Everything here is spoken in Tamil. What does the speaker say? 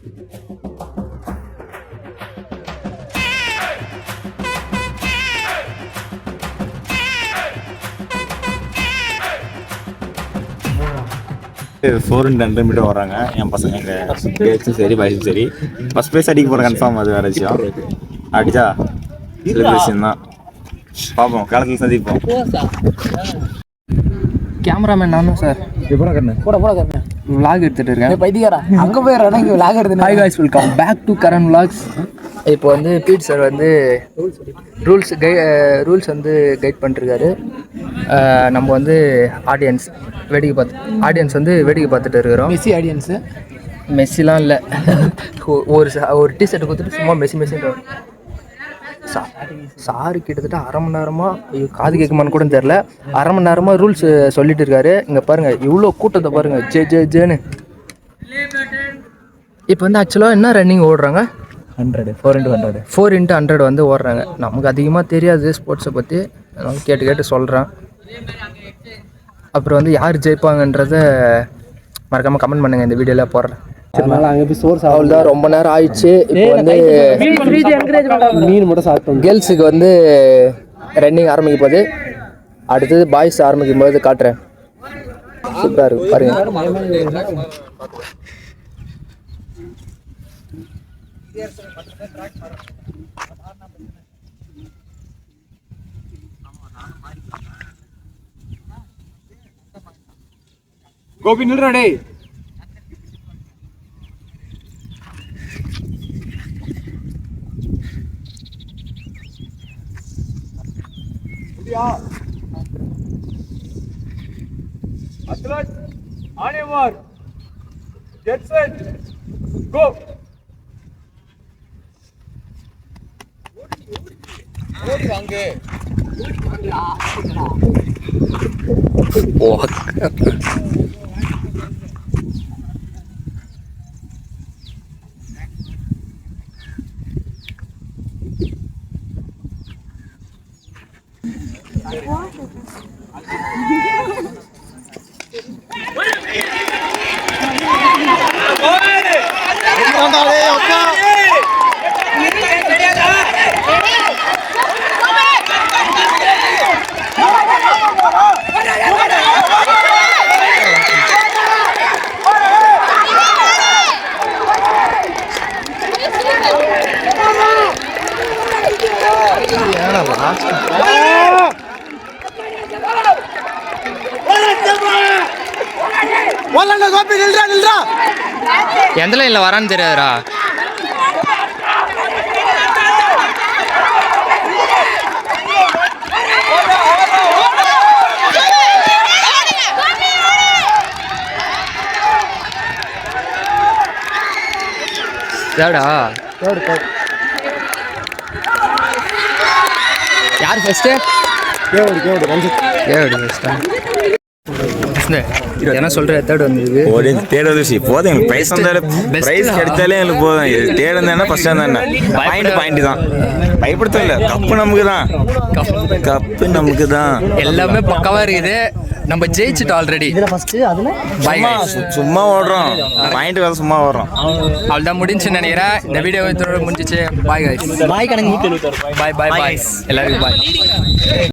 4 and 2 மீட்டர் வர்றாங்க என் பசங்க. எங்கள் கேர்ள்ஸும் சரி பாய்ஸும் சரி. ஃபஸ்ட் ப்ரைஸ் அடிக்க போகிறேன் கன்ஃபார்ம். அது வேறு விஷயம். அடிச்சா செலிப்ரேஷன் தான். பார்ப்போம், காலத்தில் சந்திப்போம். கேமராமேன் நானும் சார். எப்போ கண்ணு போட கண்ணு விளாக் எடுத்துகிட்டு இருக்கேன். பைத்தியாரா அங்கே போயிடுறேன். இங்கே விளாக் எடுத்து. Hi guys, welcome back to Karan vlogs. இப்போ வந்து பீட் சார் வந்து ரூல்ஸ் வந்து கைட் பண்ணிருக்காரு. நம்ம வந்து ஆடியன்ஸ் வந்து வேடிக்கை பார்த்துட்டு இருக்கிறோம். மெஸ்ஸி ஆடியன்ஸு மெஸ்ஸிலாம் இல்லை. ஒரு டிஷர்ட் கொடுத்துட்டு சும்மா மெஸ்ஸின்ற சாரு கிட்டத்தட்ட அரை மணி நேரமாக காது கேட்குமான்னு கூட தெரில. அரை மணி நேரமாக ரூல்ஸ் சொல்லிட்டு இருக்காரு. இங்கே பாருங்கள் இவ்வளோ கூட்டத்தை பாருங்கள். ஜேன்னு இப்போ வந்து ஆக்சுவலாக என்ன ரன்னிங் ஓடுறாங்க? 4x100 வந்து ஓடுறாங்க. நமக்கு அதிகமாக தெரியாது ஸ்போர்ட்ஸை பற்றி, அதனால கேட்டு சொல்கிறேன். அப்புறம் வந்து யார் ஜெயிப்பாங்கன்றத மறக்காமல் கமெண்ட் பண்ணுங்கள். இந்த வீடியோவில் போடுறேன். அவ்வளோதான், ரொம்ப நேரம் ஆயிடுச்சு. இப்போ வந்து மீன் மட்டும் சாப்பிட்டோம். கேர்ள்ஸுக்கு வந்து ரன்னிங் ஆரம்பிக்க போது, அடுத்தது பாய்ஸ் ஆரம்பிக்கும் போது காட்டுறேன். சூப்பராக இருக்கு பாருங்க. கோபி நில்றா டேய். Athlete, on your mark, get set, go. எந்த லைன்ல வரான்னு தெரியாதுடா. யார் ஃபர்ஸ்ட்? என்ன சொல்ற? தேர்ட் வந்தது. தேர்ட் வந்துச்சு போதும். எங்களுக்கு ப்ரைஸ் வந்தாலும் ப்ரைஸ் கிடைச்சாலே எங்களுக்கு போதும். தேர்ட் வந்தா ஃபர்ஸ்ட் வந்தா பாயிண்ட் தான். பயப்படுத்த இல்லை. கப்பு நமக்கு தான். எல்லாமே பக்காவா இருக்குது. நம்ம ஜெயிச்சுட்டோம் ஆல்ரெடி. சும்மா ஓடுறோம். பாயிண்ட் வேற சும்மா ஓடுறோம். அவ்வளோதான் முடிஞ்சுன்னு நினைக்கிறேன். இந்த வீடியோ முடிஞ்சிச்சு. Bye guys. பாய் கணக்கு. பாய் எல்லாருக்கும் பாய்.